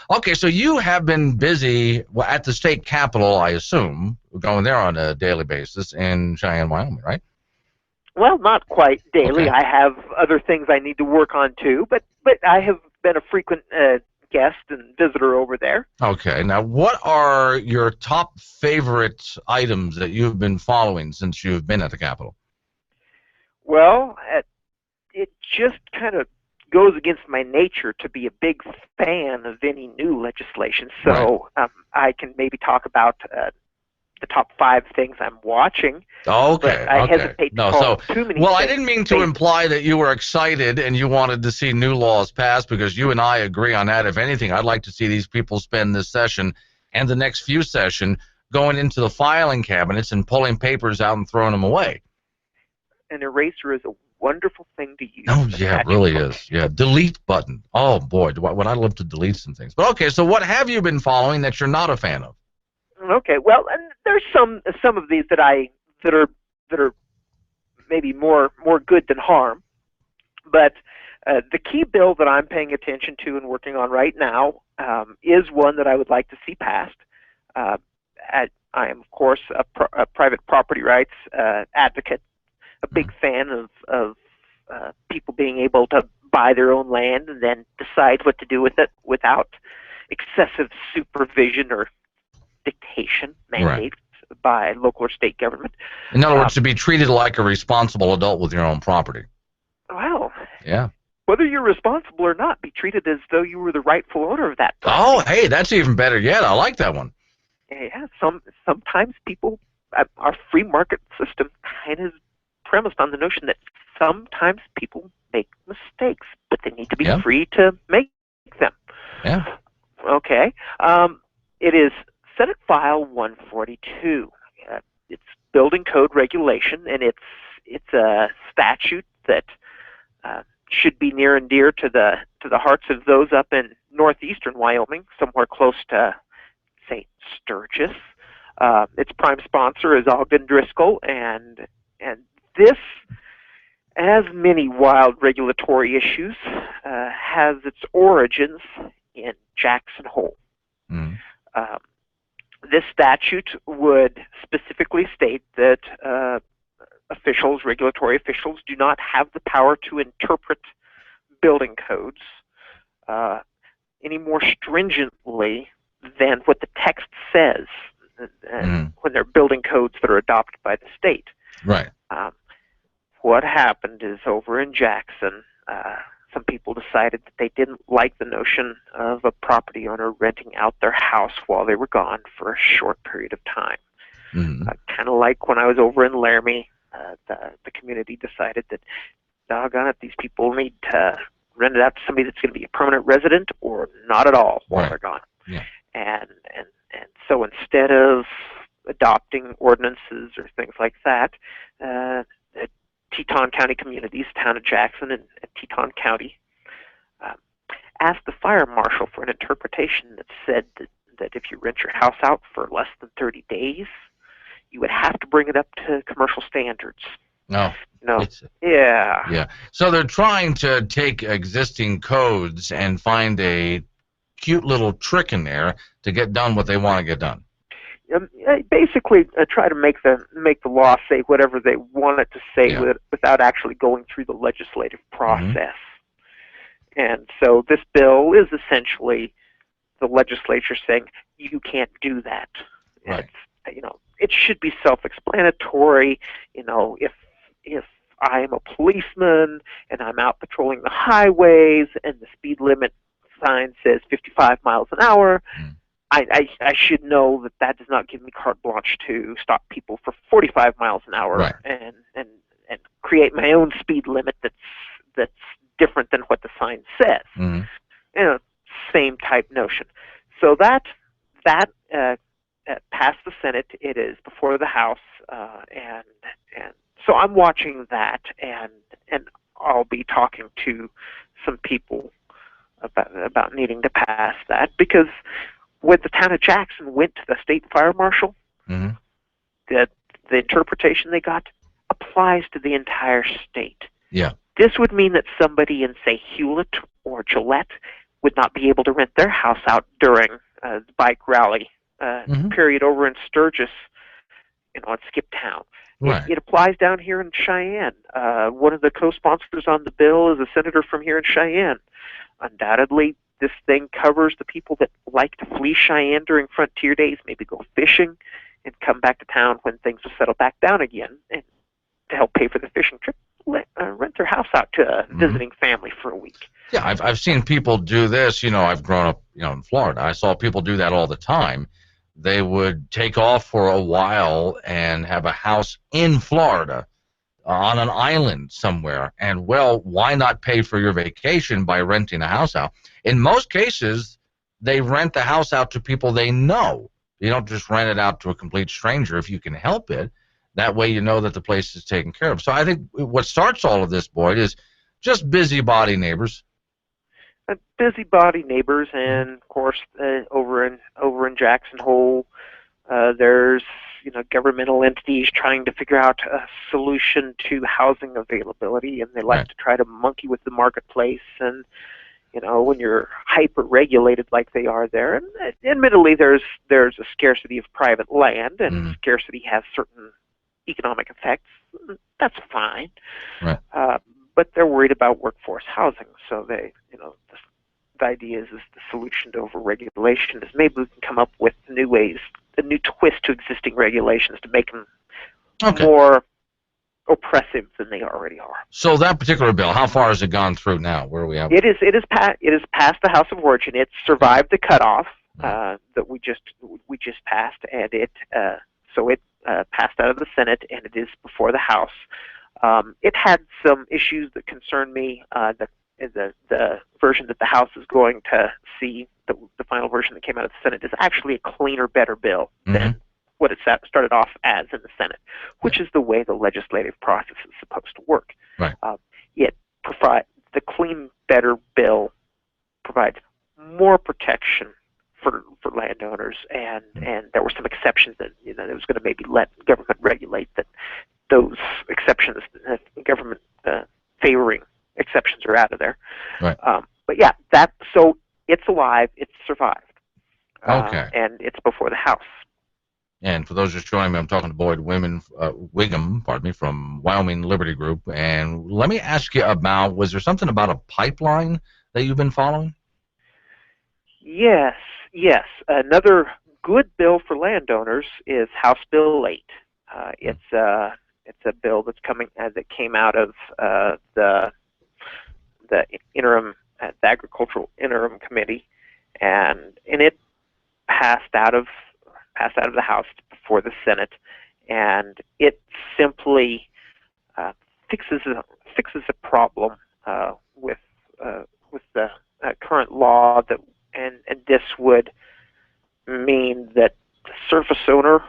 Okay, so you have been busy at the state capitol, I assume, going there on a daily basis in Cheyenne, Wyoming, right? Well, not quite daily. Okay. I have other things I need to work on too, but I have been a frequent guest and visitor over there. Okay. Now, what are your top favorite items that you've been following since you've been at the capitol? Well, it just kind of goes against my nature to be a big fan of any new legislation. So I can maybe talk about the top 5 things I'm watching. Okay. But I Okay. hesitate to No, call so, too many well, I things didn't mean to favorite. imply that you were excited and you wanted to see new laws passed, because you and I agree on that. If anything, I'd like to see these people spend this session and the next few sessions going into the filing cabinets and pulling papers out and throwing them away. An eraser is a wonderful thing to use. Oh, yeah, it really is. Yeah, delete button. Oh, boy, would I love to delete some things. But, okay, so what have you been following that you're not a fan of? Okay, well, and there's some of these that are maybe more good than harm, but the key bill that I'm paying attention to and working on right now is one that I would like to see passed. I am, of course, a private property rights advocate, a big fan of people being able to buy their own land and then decide what to do with it without excessive supervision or dictation mandates by local or state government. In other words, to be treated like a responsible adult with your own property. Well, yeah. Whether you're responsible or not, be treated as though you were the rightful owner of that property. Oh, hey, that's even better yet. I like that one. Yeah, sometimes people, our free market system kind of is premised on the notion that sometimes people make mistakes, but they need to be free to make them. Yeah. Okay. It is Senate File 142. It's building code regulation, and it's a statute that should be near and dear to the hearts of those up in northeastern Wyoming, somewhere close to, say, Sturgis. Its prime sponsor is Ogden Driscoll, and this, as many wild regulatory issues, has its origins in Jackson Hole. Mm-hmm. This statute would specifically state that regulatory officials, do not have the power to interpret building codes any more stringently than what the text says when they're building codes that are adopted by the state. Right. What happened is, over in Jackson, some people decided that they didn't like the notion of a property owner renting out their house while they were gone for a short period of time. Kind of like when I was over in Laramie, the community decided that, doggone it, these people need to rent it out to somebody that's going to be a permanent resident or not at all while they're gone. Yeah. And so instead of adopting ordinances or things like that, Teton County communities, town of Jackson and Teton County, asked the fire marshal for an interpretation that said that if you rent your house out for less than 30 days, you would have to bring it up to commercial standards. No. Yeah. So they're trying to take existing codes and find a cute little trick in there to get done what they want to get done. Basically, try to make the law say whatever they want it to say without actually going through the legislative process. And so this bill is essentially the legislature saying you can't do that. Right. It should be self-explanatory. If I am a policeman and I'm out patrolling the highways and the speed limit sign says 55 miles an hour, I should know that does not give me carte blanche to stop people for 45 miles an hour and create my own speed limit that's different than what the sign says. Same type notion. So that passed the Senate. It is before the House, and so I'm watching that, and I'll be talking to some people about needing to pass that, because when the town of Jackson went to the state fire marshal, the interpretation they got applies to the entire state. Yeah. This would mean that somebody in, say, Hewlett or Gillette would not be able to rent their house out during the bike rally period over in Sturgis, at Skip Town. Right. It applies down here in Cheyenne. One of the co-sponsors on the bill is a senator from here in Cheyenne. Undoubtedly, this thing covers the people that like to flee Cheyenne during frontier days, maybe go fishing, and come back to town when things will settle back down again, and to help pay for the fishing trip, rent their house out to a visiting family for a week. Yeah, I've seen people do this. I've grown up, in Florida. I saw people do that all the time. They would take off for a while and have a house in Florida on an island somewhere. And, well, why not pay for your vacation by renting a house out? In most cases, they rent the house out to people they know. You don't just rent it out to a complete stranger if you can help it. That way you know that the place is taken care of. So I think what starts all of this, Boyd, is just busybody neighbors. Busybody neighbors, and of course, over in Jackson Hole, there's governmental entities trying to figure out a solution to housing availability, and they like to try to monkey with the marketplace. And when you're hyper regulated like they are there, and admittedly, there's a scarcity of private land, and scarcity has certain economic effects. That's fine. Right. But they're worried about workforce housing, so they, the idea is the solution to overregulation is maybe we can come up with new ways, a new twist to existing regulations to make them more oppressive than they already are. So that particular bill, how far has it gone through now? Where are we at? It is passed the House of Origin. It survived the cutoff that we just passed, and it passed out of the Senate, and it is before the House. It had some issues that concern me. The version that the House is going to see, the final version that came out of the Senate, is actually a cleaner, better bill than what it started off as in the Senate, which is the way the legislative process is supposed to work. Right. The clean, better bill provides more protection for landowners, and there were some exceptions that it was going to maybe let government regulate that. Those exceptions, government favoring exceptions, are out of there. Right. But yeah, so it's alive. It's survived. And it's before the House. And for those just joining me, I'm talking to Boyd Wiggam, from Wyoming Liberty Group. And let me ask you was there something about a pipeline that you've been following? Yes. Another good bill for landowners is House Bill 8. It's a bill that's that came out of the Agricultural Interim Committee, and it passed out of the House before the Senate, and it simply fixes a problem with the current law and this would mean that the surface owner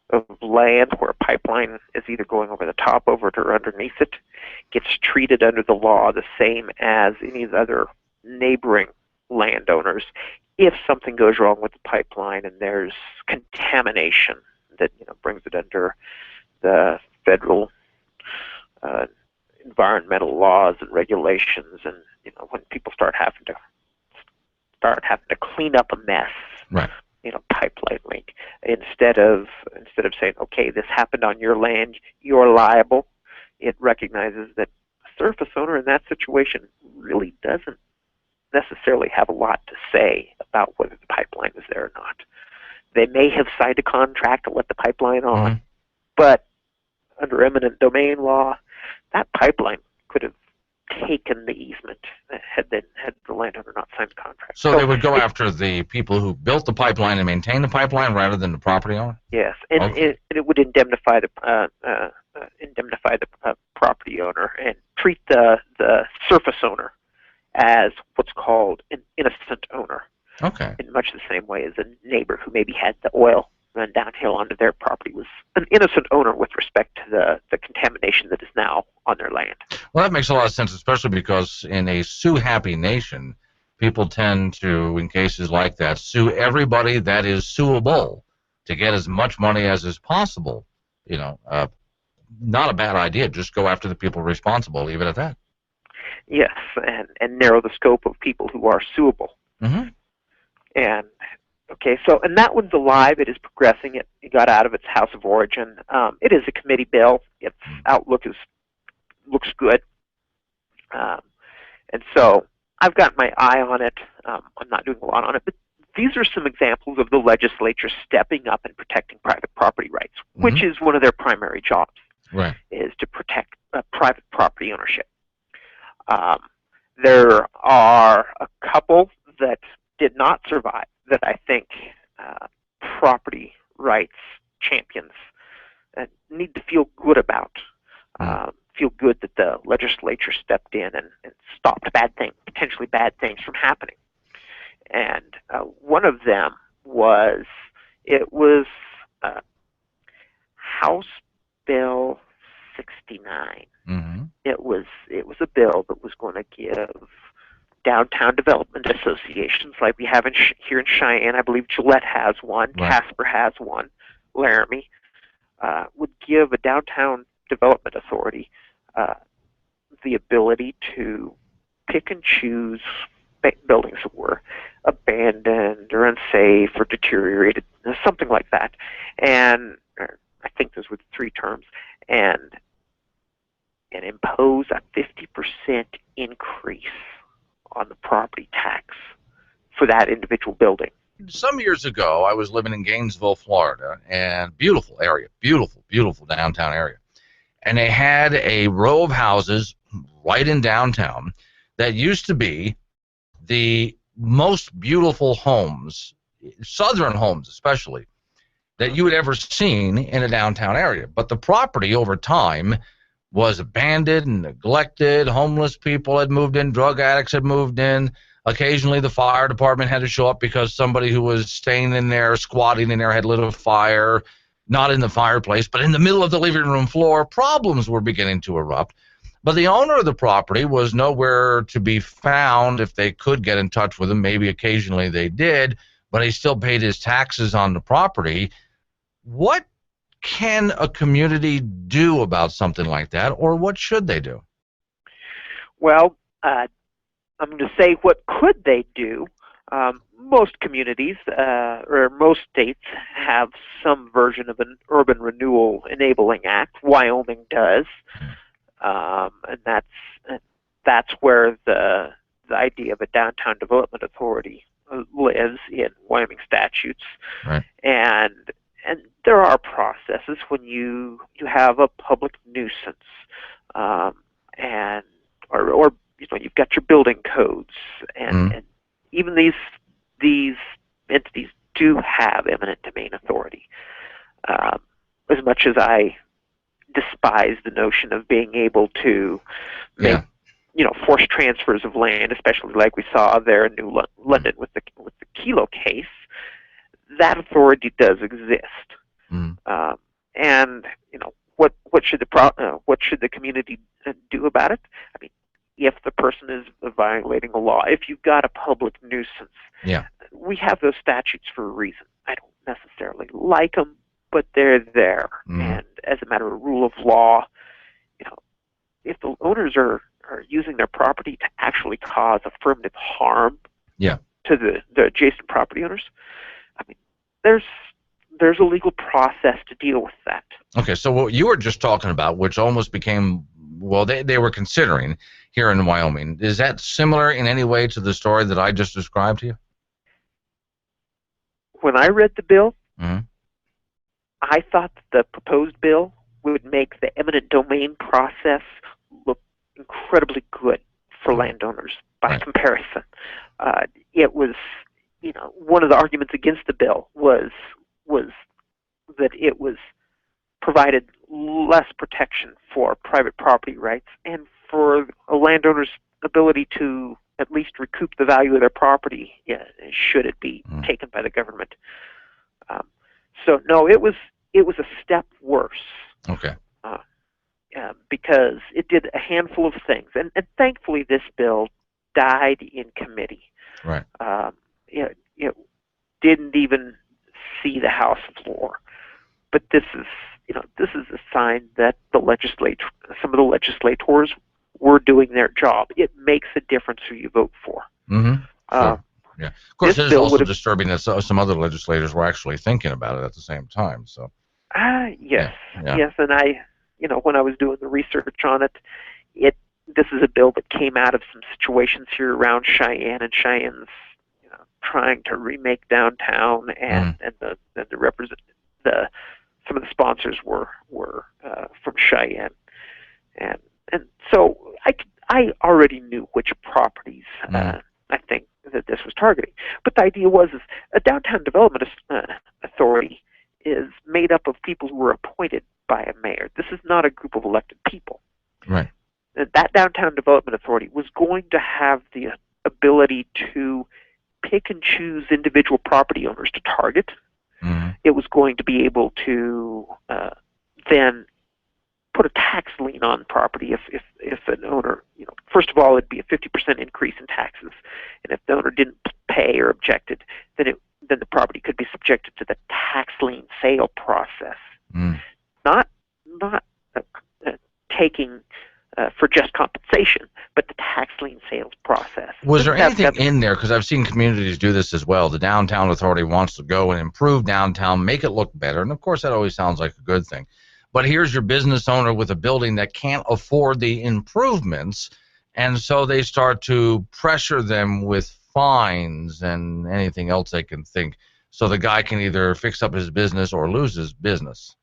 of land where a pipeline is either going over the top of it or underneath it gets treated under the law the same as any of the other neighboring landowners if something goes wrong with the pipeline and there's contamination that brings it under the federal environmental laws and regulations, and when people start having to clean up a mess. Right. Pipeline leak. Instead of saying, okay, this happened on your land, you're liable, it recognizes that the surface owner in that situation really doesn't necessarily have a lot to say about whether the pipeline is there or not. They may have signed a contract to let the pipeline on, but under eminent domain law, that pipeline could have taken the easement had the landowner not signed the contract. So they would go after the people who built the pipeline and maintain the pipeline rather than the property owner? Yes, and it would indemnify the property owner and treat the surface owner as what's called an innocent owner. Okay. In much the same way as a neighbor who maybe had the oil run downhill onto their property was an innocent owner with respect to the contamination that is now on their land. Well, that makes a lot of sense, especially because in a sue-happy nation, people tend to, in cases like that, sue everybody that is suable to get as much money as is possible. Not a bad idea. Just go after the people responsible. Leave it at that. Yes, and narrow the scope of people who are suable. Mm-hmm. And okay, and that one's alive. It is progressing. It got out of its house of origin. It is a committee bill. Its outlook looks good, and so I've got my eye on it. I'm not doing a lot on it, but these are some examples of the legislature stepping up and protecting private property rights, which is one of their primary jobs. Right. Is to protect private property ownership. There are a couple that did not survive that I think property rights champions need to feel good about. Feel good that the legislature stepped in and stopped potentially bad things from happening. And one of them was House Bill 69. Mm-hmm. It was a bill that was going to give downtown development associations like we have here in Cheyenne. I believe Gillette has one, right. Casper has one, Laramie, would give a downtown development authority the ability to pick and choose buildings that were abandoned or unsafe or deteriorated, something like that. And I think those were the three terms, and impose a 50% increase on the property tax for that individual building. Some years ago, I was living in Gainesville, Florida, and beautiful area, beautiful downtown area. And they had a row of houses right in downtown that used to be the most beautiful homes, southern homes especially, that you had ever seen in a downtown area. But the property over time was abandoned and neglected. Homeless people had moved in, drug addicts had moved in. Occasionally the fire department had to show up because somebody who was staying in there, squatting in there, had lit a fire, not in the fireplace, but in the middle of the living room floor. Problems were beginning to erupt. But the owner of the property was nowhere to be found. If they could get in touch with him, maybe occasionally they did, but he still paid his taxes on the property. What can a community do about something like that, or what should they do? Well, I'm going to say what could they do. Most communities or most states have some version of an Urban Renewal Enabling Act. Wyoming does, and that's where the idea of a downtown development authority lives in Wyoming statutes. Right. And there are processes when you have a public nuisance, and or you've got your building codes, and even these entities do have eminent domain authority. As much as I despise the notion of being able to make forced transfers of land, especially like we saw there in New London with the Kelo case, that authority does exist. And what should the community do about it? I mean, if the person is violating a law, if you've got a public nuisance, we have those statutes for a reason. I don't necessarily like them, but they're there. And as a matter of rule of law, if the owners are using their property to actually cause affirmative harm to the adjacent property owners, I mean, there's a legal process to deal with that. Okay, so what you were just talking about, which almost became, well, they were considering here in Wyoming, is that similar in any way to the story that I just described to you? When I read the bill, I thought that the proposed bill would make the eminent domain process look incredibly good for landowners by comparison. It was, one of the arguments against the bill was that it was provided less protection for private property rights and for a landowner's ability to at least recoup the value of their property, should it be taken by the government. So no, it was a step worse. Okay. Because it did a handful of things, and thankfully this bill died in committee. Right. It didn't even see the House floor. But this is a sign that some of the legislators were doing their job. It makes a difference who you vote for. Mm-hmm. Uh, Sure. Yeah. Of course, it is bill also would've- disturbing that some other legislators were actually thinking about it at the same time. So. Yes, Yeah. yes, and when I was doing the research on it, this is a bill that came out of some situations here around Cheyenne, and Cheyenne's trying to remake downtown, and the some of the sponsors were from Cheyenne, and so I already knew which properties I think that this was targeting. But the idea was a downtown development authority is made up of people who were appointed by a mayor. This is not a group of elected people. Right. That downtown development authority was going to have the ability to pick and choose individual property owners to target. Mm-hmm. It was going to be able to then put a tax lien on property if an owner, first of all, it'd be a 50% increase in taxes, and if the owner didn't pay or objected, then the property could be subjected to the tax lien sale process. Not taking for just compensation, but the tax lien sales process. Was there anything in there, because I've seen communities do this as well, the downtown authority wants to go and improve downtown, make it look better, and of course that always sounds like a good thing. But here's your business owner with a building that can't afford the improvements, and so they start to pressure them with fines and anything else they can think, so the guy can either fix up his business or lose his business.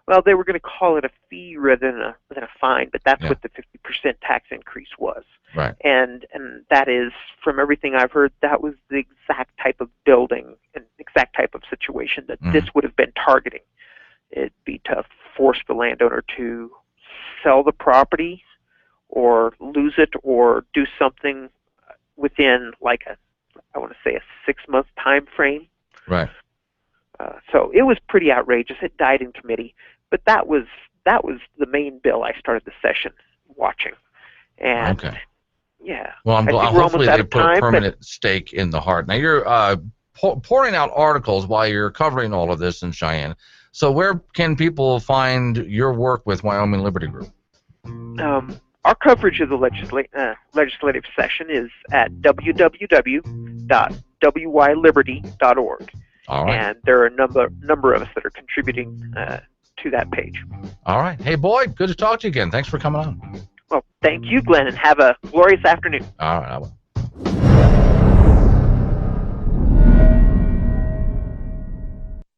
Well, they were going to call it a fee rather than a fine, but that's what the 50% tax increase was. Right. And that is, from everything I've heard, that was the exact type of building and exact type of situation that this would have been targeting. It'd be to force the landowner to sell the property or lose it or do something within I want to say a 6-month time frame. Right. So it was pretty outrageous. It died in committee, but that was the main bill I started the session watching. And okay. Yeah. Well, I'm glad. Hopefully, they put a permanent stake in the heart. Now you're pouring out articles while you're covering all of this in Cheyenne. So where can people find your work with Wyoming Liberty Group? Our coverage of the legislative session is at www.wyliberty.org. All right. And there are a number of us that are contributing to that page. All right. Hey, Boyd, good to talk to you again. Thanks for coming on. Well, thank you, Glenn, and have a glorious afternoon. All right. I will.